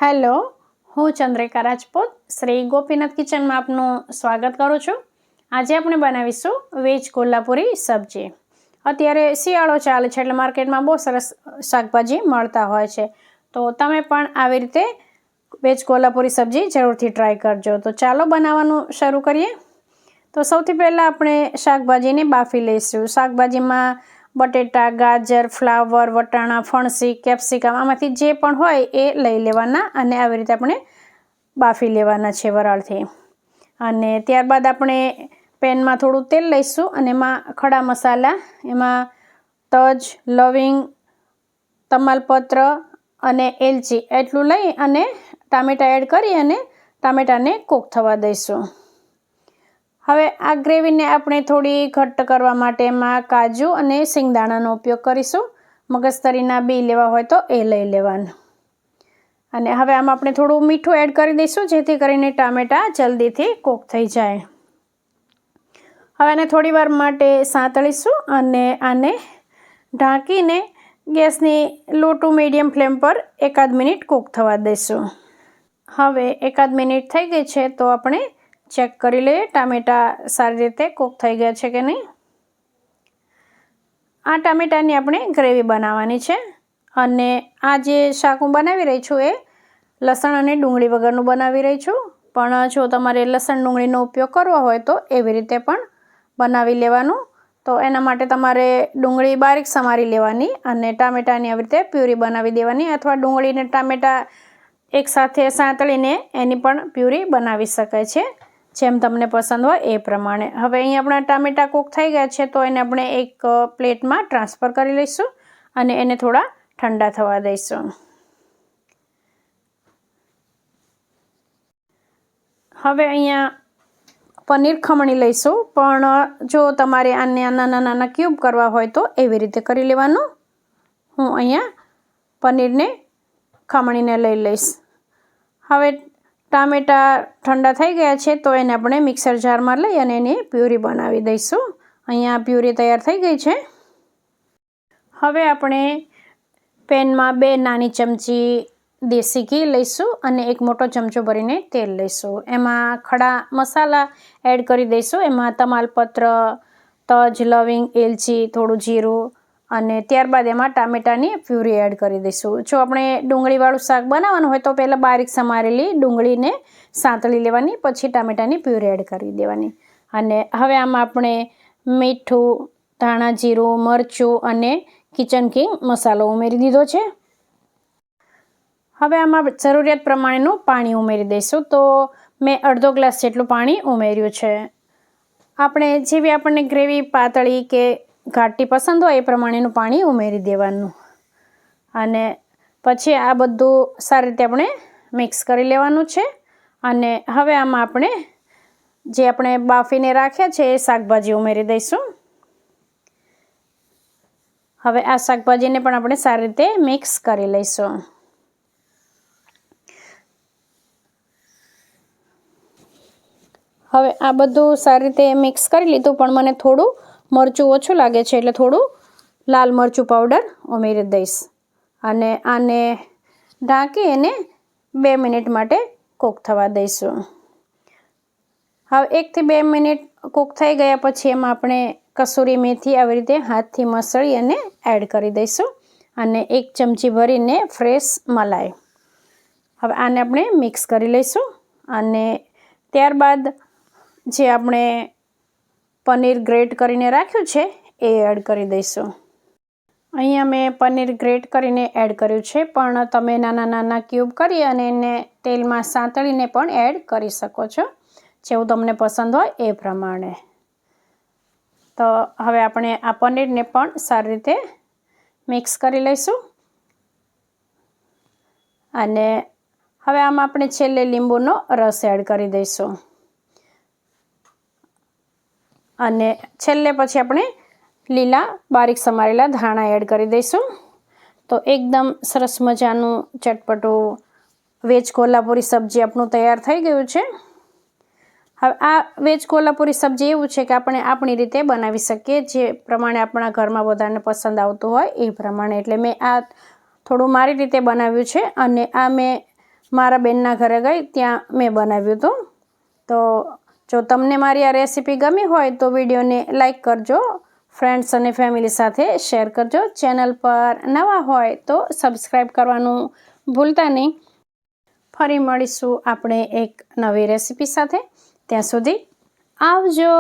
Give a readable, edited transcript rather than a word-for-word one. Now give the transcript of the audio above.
Hello, હું ચંદ્રિકા રાજપૂત શ્રી ગોપીનાથ કિચનમાં આપનું સ્વાગત કરું છું। આજે આપણે બનાવીશું વેજ કોલ્હાપુરી સબ્જી। અત્યારે શિયાળો ચાલે છે એટલે માર્કેટમાં બહુ સરસ શાકભાજી મળતા હોય છે, તો તમે પણ આવી રીતે વેજ કોલ્હાપુરી સબ્જી જરૂરથી ટ્રાય કરજો। તો ચાલો બનાવવાનું શરૂ કરીએ। તો સૌથી પહેલાં આપણે શાકભાજીને બાફી લઈશું। શાકભાજીમાં બટેટા, ગાજર, ફ્લાવર, વટાણા, ફણસી, કેપ્સિકમ આમાંથી જે પણ હોય એ લઈ લેવાના અને આવી રીતે આપણે બાફી લેવાના છે વરાળથી। અને ત્યારબાદ આપણે પેનમાં થોડું તેલ લઈશું અને એમાં ખડા મસાલા, એમાં તજ, લવિંગ, તમાલપત્ર અને એલચી એટલું લઈ અને ટામેટાં એડ કરી અને ટામેટાને કૂક થવા દઈશું। હવે આ ગ્રેવીને આપણે થોડી ઘટ્ટ કરવા માટે એમાં કાજુ અને સિંગદાણાનો ઉપયોગ કરીશું। મગજતરીના બી લેવા હોય તો એ લઈ લેવાના। અને હવે આમાં આપણે થોડું મીઠું એડ કરી દઈશું જેથી કરીને ટામેટાં જલ્દીથી કૂક થઈ જાય। હવે આને થોડી વાર માટે સાંતળીશું અને આને ઢાંકીને ગેસની લો ટુ મીડિયમ ફ્લેમ પર એકાદ મિનિટ કૂક થવા દઈશું। હવે એકાદ મિનિટ થઈ ગઈ છે તો આપણે ચેક કરી લઈએ ટામેટાં સારી રીતે કૂક થઈ ગયા છે કે નહીં। આ ટામેટાની આપણે ગ્રેવી બનાવવાની છે અને આ જે શાક હું બનાવી રહી છું એ લસણ અને ડુંગળી વગરનું બનાવી રહી છું, પણ જો તમારે લસણ ડુંગળીનો ઉપયોગ કરવો હોય તો એવી રીતે પણ બનાવી લેવાનું। તો એના માટે તમારે ડુંગળી બારીક સમારી લેવાની અને ટામેટાની આવી રીતે પ્યુરી બનાવી દેવાની, અથવા ડુંગળી અને ટામેટાં એકસાથે સાંતળીને એની પણ પ્યુરી બનાવી શકાય છે, જેમ તમને પસંદ હોય એ પ્રમાણે। હવે અહીં આપણા ટામેટાં કૂક થઈ ગયા છે તો એને આપણે એક પ્લેટમાં ટ્રાન્સફર કરી લઈશું અને એને થોડા ઠંડા થવા દઈશું। હવે અહીંયા પનીર ખમણી લઈશું, પણ જો તમારે આને નાના નાના ક્યુબ કરવા હોય તો એવી રીતે કરી લેવાનું। હું અહીંયા પનીરને ખમણીને લઈ લઈશ। હવે ટામેટાં ઠંડા થઈ ગયા છે તો એને આપણે મિક્સર જારમાં લઈ અને એની પ્યુરી બનાવી દઈશું। અહીંયા પ્યુરી તૈયાર થઈ ગઈ છે। હવે આપણે પેનમાં 2 નાની ચમચી દેશી ઘી લઈશું અને 1 મોટો ચમચો ભરીને તેલ લઈશું। એમાં ખડા મસાલા એડ કરી દઈશું। એમાં તમાલપત્ર, તજ, લવિંગ, એલચી, થોડું જીરું અને ત્યારબાદ એમાં ટામેટાની પ્યુરી એડ કરી દઈશું। જો આપણે ડુંગળીવાળું શાક બનાવવાનું હોય તો પહેલાં બારીક સમારેલી ડુંગળીને સાંતળી લેવાની, પછી ટામેટાની પ્યુરી એડ કરી દેવાની। અને હવે આમાં આપણે મીઠું, ધાણા જીરું, મરચું અને કિચન કિંગ મસાલો ઉમેરી દીધો છે। હવે આમાં જરૂરિયાત પ્રમાણેનું પાણી ઉમેરી દઈશું। તો મેં અડધો ગ્લાસ જેટલું પાણી ઉમેર્યું છે। આપણે જેવી આપણને ગ્રેવી પાતળી કે ઘાટી પસંદ હોય એ પ્રમાણેનું પાણી ઉમેરી દેવાનું અને પછી આ બધું સારી રીતે આપણે મિક્સ કરી લેવાનું છે। અને હવે આમાં આપણે જે આપણે બાફીને રાખ્યા છે એ શાકભાજી ઉમેરી દઈશું। હવે આ શાકભાજીને પણ આપણે સારી રીતે મિક્સ કરી લઈશું। હવે આ બધું સારી રીતે મિક્સ કરી લીધું, પણ મને થોડું મરચું ઓછું લાગે છે એટલે થોડું લાલ મરચું પાવડર ઉમેરી દઈશ અને આને ઢાંકી અને 2 મિનિટ માટે કૂક થવા દઈશું। હવે 1 થી 2 મિનિટ કૂક થઈ ગયા પછી એમાં આપણે કસૂરી મેથી આવી રીતે હાથથી મસળી અને એડ કરી દઈશું અને 1 ચમચી ભરીને ફ્રેશ મલાઈ। હવે આને આપણે મિક્સ કરી લઈશું અને ત્યારબાદ જે આપણે પનીર ગ્રેટ કરીને રાખ્યું છે એ એડ કરી દઈશું। અહીંયા મેં પનીર ગ્રેટ કરીને એડ કર્યું છે, પણ તમે નાના નાના ક્યુબ કરી અને એને તેલમાં સાંતળીને પણ એડ કરી શકો છો, જેવું તમને પસંદ હોય એ પ્રમાણે। તો હવે આપણે આ પનીરને પણ સારી રીતે મિક્સ કરી લઈશું અને હવે આમાં આપણે છેલ્લે લીંબુનો રસ એડ કરી દઈશું અને છેલ્લે પછી આપણે લીલા બારીક સમારેલા ધાણા એડ કરી દઈશું। તો એકદમ સરસ મજાનું ચટપટું વેજ કોલ્હાપુરી સબ્જી આપણું તૈયાર થઈ ગયું છે। હવે આ વેજ કોલ્હાપુરી સબ્જી એવું છે કે આપણે આપણી રીતે બનાવી શકીએ, જે પ્રમાણે આપણા ઘરમાં બધાને પસંદ આવતું હોય એ પ્રમાણે। એટલે મેં આ થોડું મારી રીતે બનાવ્યું છે અને આ મેં મારા બેનના ઘરે ગઈ ત્યાં મેં બનાવ્યું હતું. તો જો તમને મારી આ રેસીપી ગમી હોય તો વિડીયોને લાઈક કરજો, ફ્રેન્ડ્સ અને ફેમિલી સાથે શેર કરજો. ચેનલ પર નવા હોય તો સબસ્ક્રાઈબ કરવાનું ભૂલતા નહીં. ફરી મળીશું આપણે એક નવી રેસીપી સાથે. ત્યાં સુધી આવજો.